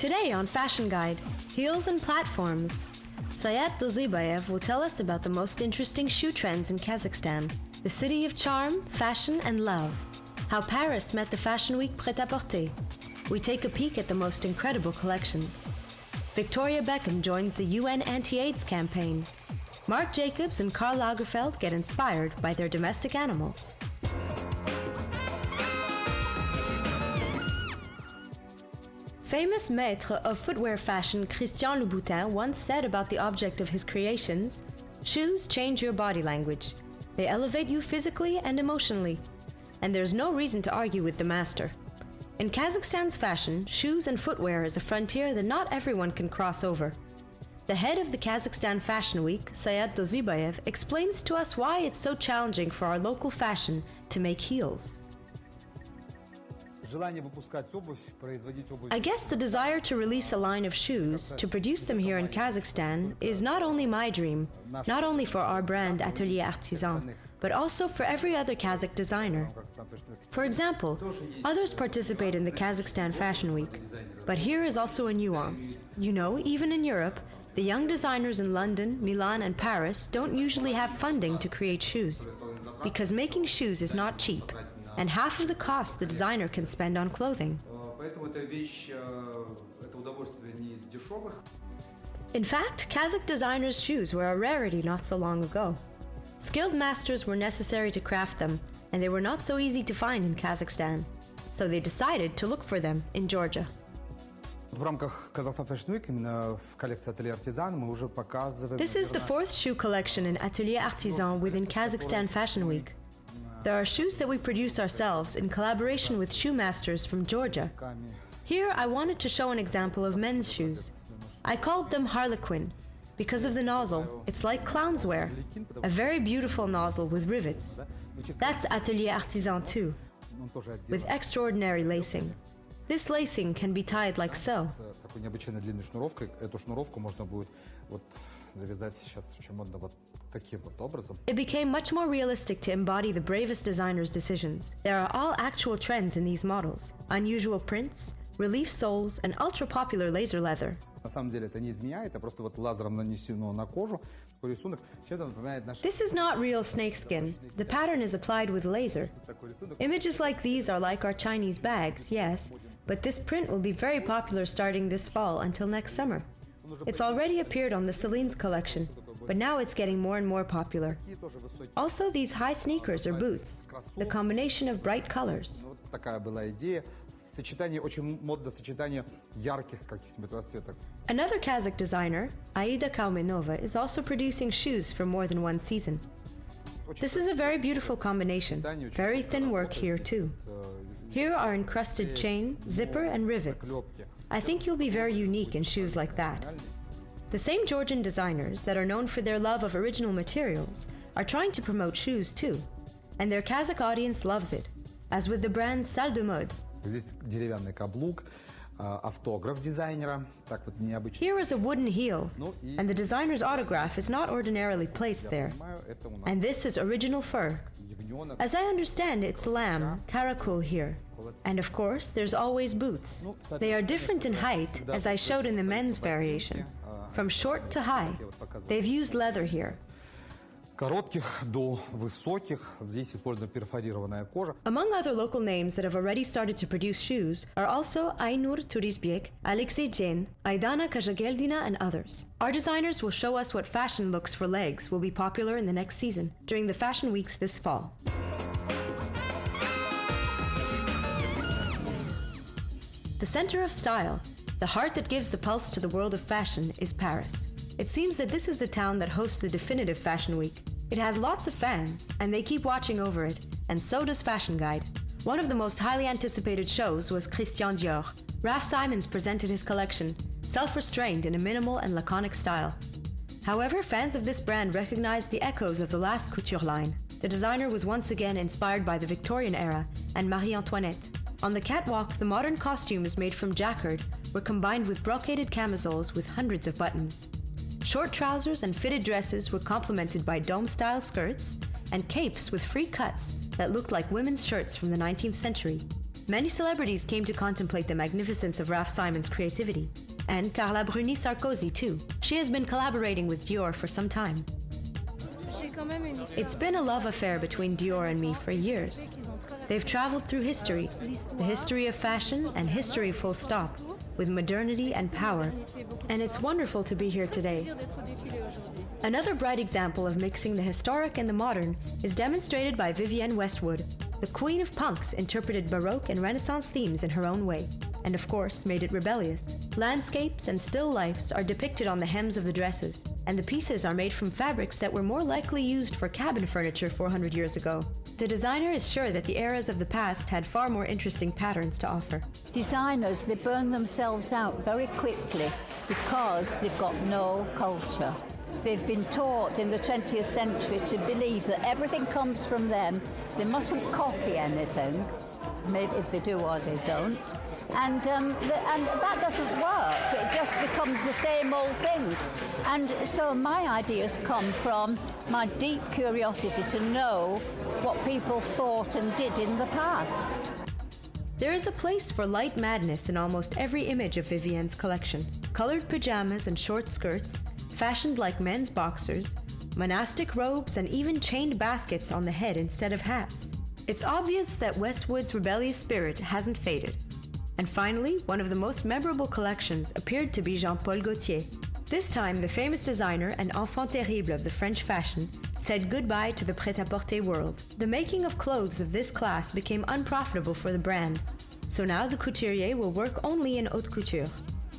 Today on Fashion Guide, heels and platforms. Sayat Dozibayev will tell us about the most interesting shoe trends in Kazakhstan, the city of charm, fashion, and love. How Paris met the Fashion Week Prêt-à-Porter. We take a peek at the most incredible collections. Victoria Beckham joins the UN Anti-AIDS campaign. Marc Jacobs and Karl Lagerfeld get inspired by their domestic animals. Famous maître of footwear fashion Christian Louboutin once said about the object of his creations, "Shoes change your body language. They elevate you physically and emotionally. And there's no reason to argue with the master." In Kazakhstan's fashion, shoes and footwear is a frontier that not everyone can cross over. The head of the Kazakhstan Fashion Week, Sayat Dozibayev, explains to us why it's so challenging for our local fashion to make heels. I guess the desire to release a line of shoes, to produce them here in Kazakhstan, is not only my dream, not only for our brand Atelier Artisan, but also for every other Kazakh designer. For example, others participate in the Kazakhstan Fashion Week. But here is also a nuance. You know, even in Europe, the young designers in London, Milan, and Paris don't usually have funding to create shoes, because making shoes is not cheap, and half of the cost the designer can spend on clothing. In fact, Kazakh designers' shoes were a rarity not so long ago. Skilled masters were necessary to craft them, and they were not so easy to find in Kazakhstan. So they decided to look for them in Georgia. This is the fourth shoe collection in Atelier Artisan within Kazakhstan Fashion Week. There are shoes that we produce ourselves in collaboration with shoe masters from Georgia. Here I wanted to show an example of men's shoes. I called them Harlequin because of the nozzle. It's like clowns wear, a very beautiful nozzle with rivets. That's Atelier Artisan too, with extraordinary lacing. This lacing can be tied like so. It became much more realistic to embody the bravest designers' decisions. There are all actual trends in these models: unusual prints, relief soles, and ultra-popular laser leather. This is not real snakeskin. The pattern is applied with laser. Images like these are like our Chinese bags, yes, but this print will be very popular starting this fall until next summer. It's already appeared on the Celine's collection, but now it's getting more and more popular. Also, these high sneakers or boots, the combination of bright colors. Another Kazakh designer, Aida Kaumenova, is also producing shoes for more than one season. This is a very beautiful combination, very thin work here too. Here are encrusted chain, zipper, and rivets. I think you'll be very unique in shoes like that. The same Georgian designers that are known for their love of original materials are trying to promote shoes too, and their Kazakh audience loves it, as with the brand Salle de Mode. Here is a wooden heel, and the designer's autograph is not ordinarily placed there. And this is original fur. As I understand, it's lamb, karakul here. And of course, there's always boots. They are different in height, as I showed in the men's variation, from short to high. They've used leather here. Among other local names that have already started to produce shoes are also Aynur Turizbek, Alexei Jen, Aidana Kajageldina, and others. Our designers will show us what fashion looks for legs will be popular in the next season, during the fashion weeks this fall. The center of style, the heart that gives the pulse to the world of fashion, is Paris. It seems that this is the town that hosts the definitive Fashion Week. It has lots of fans, and they keep watching over it, and so does Fashion Guide. One of the most highly anticipated shows was Christian Dior. Raf Simons presented his collection, self-restrained in a minimal and laconic style. However, fans of this brand recognize the echoes of the last couture line. The designer was once again inspired by the Victorian era and Marie Antoinette. On the catwalk, the modern costumes made from jacquard were combined with brocaded camisoles with hundreds of buttons. Short trousers and fitted dresses were complemented by dome-style skirts and capes with free cuts that looked like women's shirts from the 19th century. Many celebrities came to contemplate the magnificence of Raf Simon's creativity. And Carla Bruni Sarkozy too. She has been collaborating with Dior for some time. It's been a love affair between Dior and me for years. They've traveled through history, the history of fashion and history full stop, with modernity and power. And it's wonderful to be here today. Another bright example of mixing the historic and the modern is demonstrated by Vivienne Westwood. The queen of punks interpreted Baroque and Renaissance themes in her own way, and of course made it rebellious. Landscapes and still lifes are depicted on the hems of the dresses, and the pieces are made from fabrics that were more likely used for cabin furniture 400 years ago. The designer is sure that the eras of the past had far more interesting patterns to offer. Designers, they burn themselves out very quickly because they've got no culture. They've been taught in the 20th century to believe that everything comes from them. They mustn't copy anything, maybe if they do or they don't. And that doesn't work. It just becomes the same old thing. And so my ideas come from my deep curiosity to know what people thought and did in the past. There is a place for light madness in almost every image of Vivienne's collection. Colored pajamas and short skirts, fashioned like men's boxers, monastic robes, and even chained baskets on the head instead of hats. It's obvious that Westwood's rebellious spirit hasn't faded. And finally, one of the most memorable collections appeared to be Jean-Paul Gaultier. This time, the famous designer and enfant terrible of the French fashion said goodbye to the prêt-à-porter world. The making of clothes of this class became unprofitable for the brand, so now the couturier will work only in haute couture.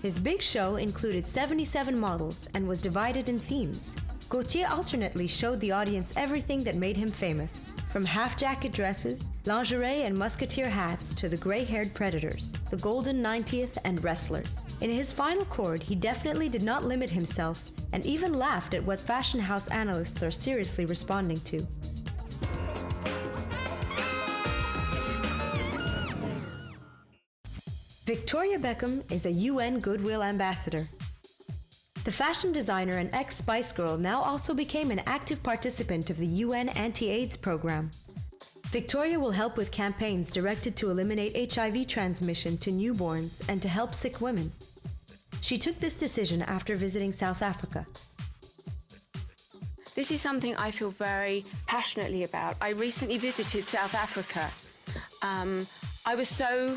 His big show included 77 models and was divided in themes. Gaultier alternately showed the audience everything that made him famous, from half-jacket dresses, lingerie and musketeer hats to the gray-haired predators, the golden 90th and wrestlers. In his final chord, he definitely did not limit himself and even laughed at what fashion house analysts are seriously responding to. Victoria Beckham is a UN Goodwill Ambassador. The fashion designer and ex-Spice Girl now also became an active participant of the UN Anti-AIDS program. Victoria will help with campaigns directed to eliminate HIV transmission to newborns and to help sick women. She took this decision after visiting South Africa. This is something I feel very passionately about. I recently visited South Africa. I was so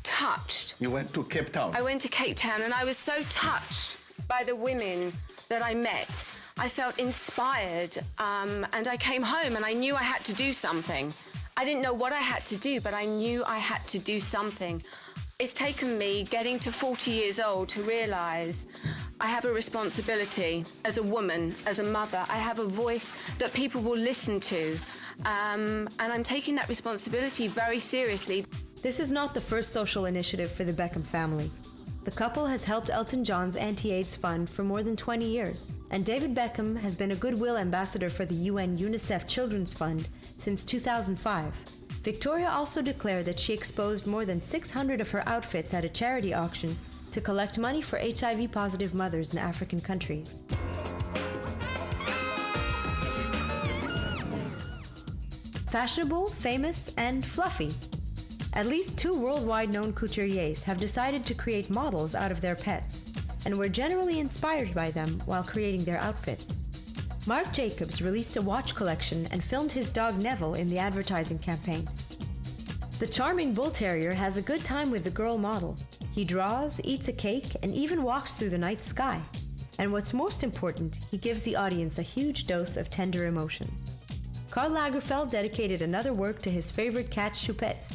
touched. You went to Cape Town? I went to Cape Town and I was so touched by the women that I met. I felt inspired and I came home and I knew I had to do something. I didn't know what I had to do, but I knew I had to do something. It's taken me getting to 40 years old to realise I have a responsibility as a woman, as a mother. I have a voice that people will listen to. And I'm taking that responsibility very seriously. This is not the first social initiative for the Beckham family. The couple has helped Elton John's Anti-AIDS Fund for more than 20 years, and David Beckham has been a Goodwill Ambassador for the UN UNICEF Children's Fund since 2005. Victoria also declared that she exposed more than 600 of her outfits at a charity auction to collect money for HIV-positive mothers in African countries. Fashionable, famous, and fluffy. At least 2 worldwide known couturiers have decided to create models out of their pets, and were generally inspired by them while creating their outfits. Marc Jacobs released a watch collection and filmed his dog Neville in the advertising campaign. The charming bull terrier has a good time with the girl model. He draws, eats a cake, and even walks through the night sky. And what's most important, he gives the audience a huge dose of tender emotions. Karl Lagerfeld dedicated another work to his favorite cat Choupette.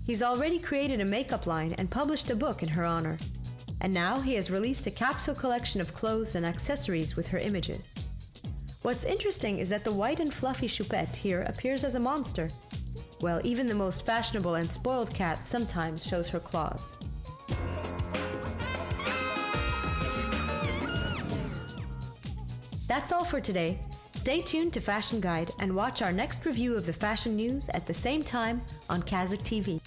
He's already created a makeup line and published a book in her honor. And now he has released a capsule collection of clothes and accessories with her images. What's interesting is that the white and fluffy Choupette here appears as a monster, while even the most fashionable and spoiled cat sometimes shows her claws. That's all for today. Stay tuned to Fashion Guide and watch our next review of the fashion news at the same time on Kazakh TV.